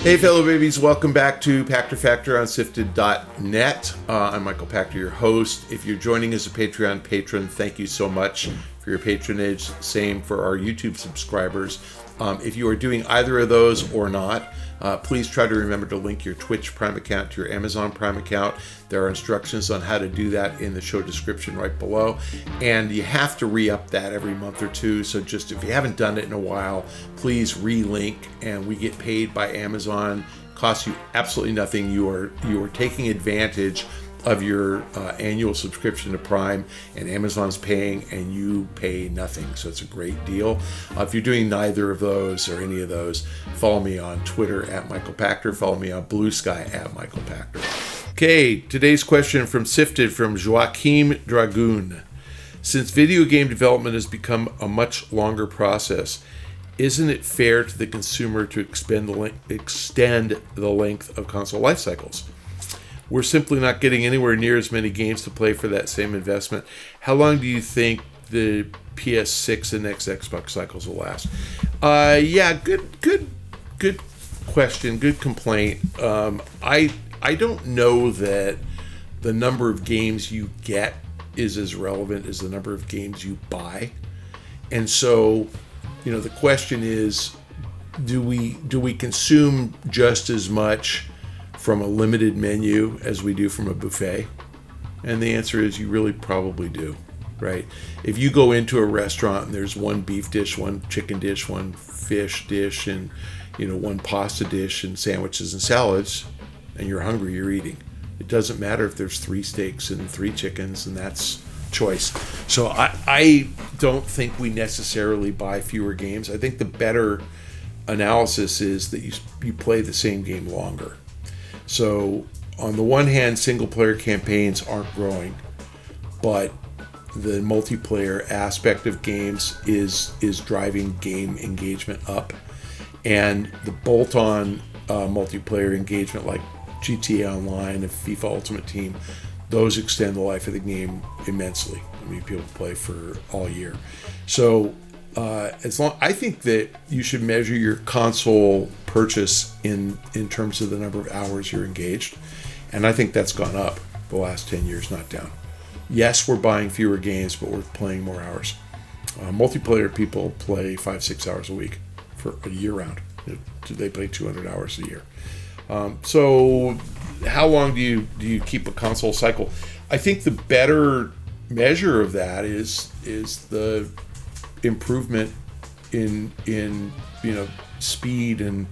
Hey fellow babies, welcome back to Pachter Factor on SIFTD.net. I'm Michael Pachter, your host. If you're joining as a Patreon patron, thank you so much for your patronage. Same for our YouTube subscribers. If you are doing either of those or not, please try to remember to link your Twitch Prime account to your Amazon Prime account. There are instructions on how to do that in the show description right below. And you have to re-up that every month or two. So just if you haven't done it in a while, please re-link, and we get paid by Amazon. Costs you absolutely nothing. You are taking advantage of your annual subscription to Prime, and Amazon's paying and you pay nothing. So it's a great deal. If you're doing neither of those or any of those, follow me on Twitter at Michael Pachter. Follow me on Blue Sky at Michael Pachter. Okay, today's question from SIFTD from Joachim Dragoon. Since video game development has become a much longer process, isn't it fair to the consumer to extend the length of console life cycles? We're simply not getting anywhere near as many games to play for that same investment. How long do you think the PS6 and next Xbox cycles will last? Yeah, good question, good complaint. I don't know that the number of games you get is as relevant as the number of games you buy. And so, the question is, do we consume just as much from a limited menu as we do from a buffet? And the answer is you really probably do, right? If you go into a restaurant and there's one beef dish, one chicken dish, one fish dish, and one pasta dish and sandwiches and salads, and you're hungry, you're eating. It doesn't matter if there's 3 steaks and 3 chickens, and that's choice. So I don't think we necessarily buy fewer games. I think the better analysis is that you play the same game longer. So on the one hand, single player campaigns aren't growing, but the multiplayer aspect of games is driving game engagement up, and the bolt-on multiplayer engagement like GTA Online and FIFA Ultimate Team, those extend the life of the game immensely. I mean, people play for all year. So I think that you should measure your console purchase in terms of the number of hours you're engaged, and I think that's gone up the last 10 years, not down. Yes, we're buying fewer games, but we're playing more hours. Multiplayer people play 5-6 hours a week for a year round. They play 200 hours a year. So how long do you keep a console cycle? I think the better measure of that is the improvement in speed and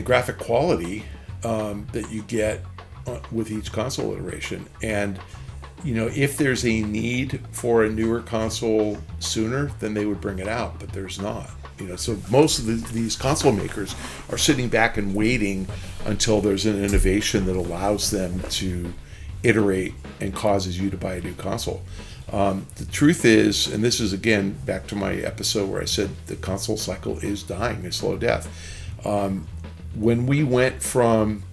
graphic quality that you get with each console iteration. And if there's a need for a newer console sooner, then they would bring it out, but there's not. So most of these console makers are sitting back and waiting until there's an innovation that allows them to iterate and causes you to buy a new console. The truth is, and this is again back to my episode where I said the console cycle is dying a slow death. When we went from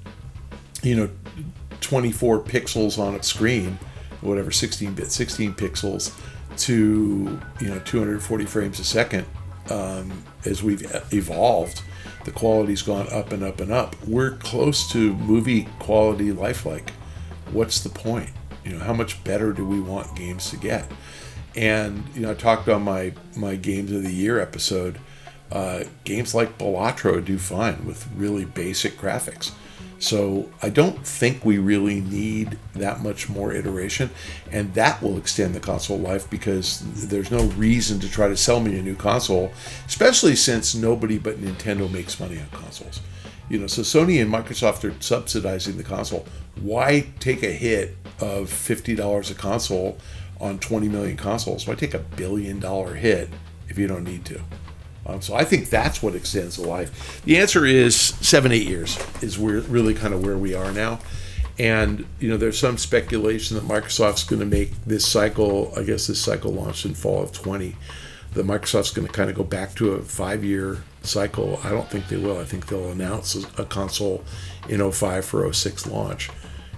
24 pixels on a screen, whatever, 16 pixels, to 240 frames a second, as we've evolved, the quality's gone up and up and up. We're close to movie quality lifelike. What's the point? How much better do we want games to get? And I talked on my Games of the Year episode. Games like Balatro do fine with really basic graphics. So I don't think we really need that much more iteration, and that will extend the console life because there's no reason to try to sell me a new console, especially since nobody but Nintendo makes money on consoles. So Sony and Microsoft are subsidizing the console. Why take a hit of $50 a console on 20 million consoles? Why take $1 billion hit if you don't need to? So I think that's what extends the life. The answer is 7-8 years is really kind of where we are now. And, there's some speculation that Microsoft's going to make this cycle, I guess this cycle launched in fall of 20, that Microsoft's going to kind of go back to a 5-year cycle. I don't think they will. I think they'll announce a console in 05 for 06 launch.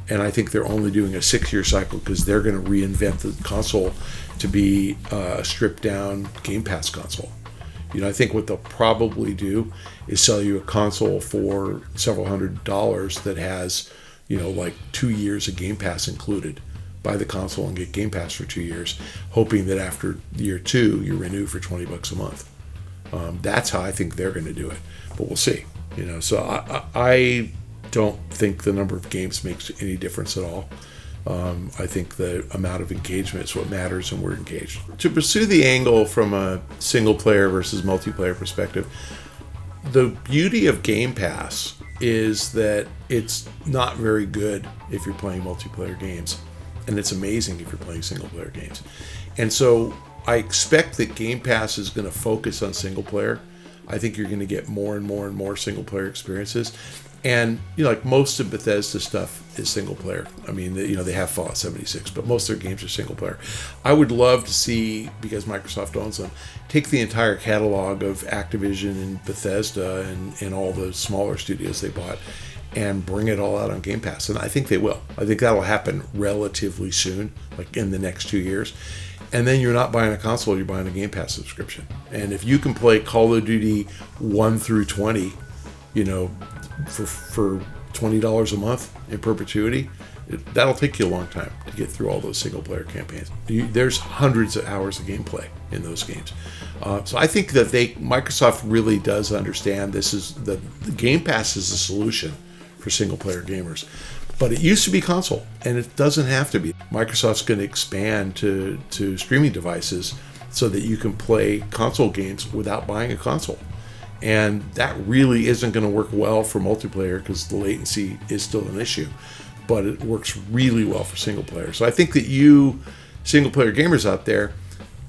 And I think they're only doing a 6-year cycle because they're going to reinvent the console to be a stripped down Game Pass console. I think what they'll probably do is sell you a console for several $100s that has, like 2 years of Game Pass included. Buy the console and get Game Pass for 2 years, hoping that after year 2 you renew for $20 a month. That's how I think they're going to do it, but we'll see. So I don't think the number of games makes any difference at all. I think the amount of engagement is what matters, and we're engaged. To pursue the angle from a single player versus multiplayer perspective, the beauty of Game Pass is that it's not very good if you're playing multiplayer games, and it's amazing if you're playing single player games. And so I expect that Game Pass is going to focus on single player. I think you're going to get more and more and more single player experiences. And, like most of Bethesda stuff is single player. I mean, they have Fallout 76, but most of their games are single player. I would love to see, because Microsoft owns them, take the entire catalog of Activision and Bethesda and all the smaller studios they bought and bring it all out on Game Pass. And I think they will. I think that'll happen relatively soon, like in the next 2 years. And then you're not buying a console, you're buying a Game Pass subscription. And if you can play Call of Duty 1 through 20, for $20 a month in perpetuity, that'll take you a long time to get through all those single player campaigns. There's hundreds of hours of gameplay in those games. So I think that Microsoft really does understand this is the Game Pass is a solution for single player gamers. But it used to be console, and it doesn't have to be. Microsoft's going to expand to streaming devices so that you can play console games without buying a console. And that really isn't going to work well for multiplayer because the latency is still an issue. But it works really well for single player. So I think that you, single player gamers out there,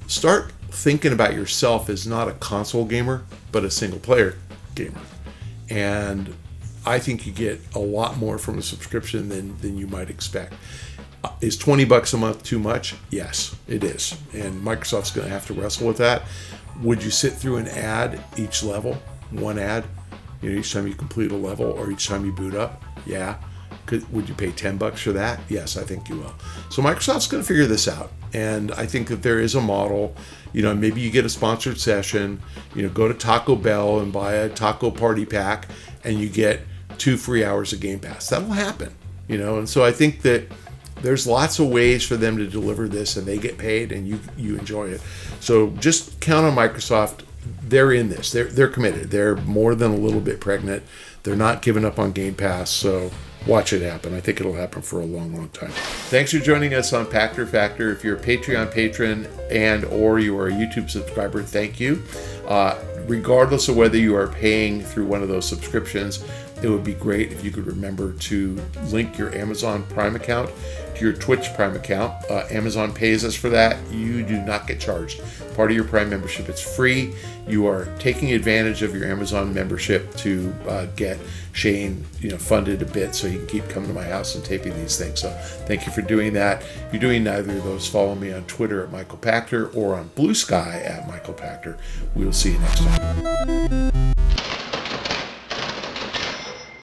start thinking about yourself as not a console gamer, but a single player gamer. And I think you get a lot more from a subscription than you might expect. Is $20 a month too much? Yes, it is. And Microsoft's going to have to wrestle with that. Would you sit through an ad each level? One ad? Each time you complete a level or each time you boot up? Yeah. Would you pay $10 for that? Yes, I think you will. So Microsoft's going to figure this out. And I think that there is a model, maybe you get a sponsored session, go to Taco Bell and buy a taco party pack and you get 2 free hours of Game Pass. That'll happen, and so I think that there's lots of ways for them to deliver this and they get paid and you enjoy it. So just count on Microsoft. They're in this. They're committed. They're more than a little bit pregnant. They're not giving up on Game Pass. So watch it happen. I think it'll happen for a long, long time. Thanks for joining us on Pachter Factor. If you're a Patreon patron or you are a YouTube subscriber, thank you. Regardless of whether you are paying through one of those subscriptions, it would be great if you could remember to link your Amazon Prime account to your Twitch Prime account. Amazon pays us for that. You do not get charged. Part of your Prime membership, it's free. You are taking advantage of your Amazon membership to get Shane, funded a bit so he can keep coming to my house and taping these things. So thank you for doing that. If you're doing neither of those, follow me on Twitter at Michael Pachter or on Blue Sky at Michael Pachter. We will see you next time.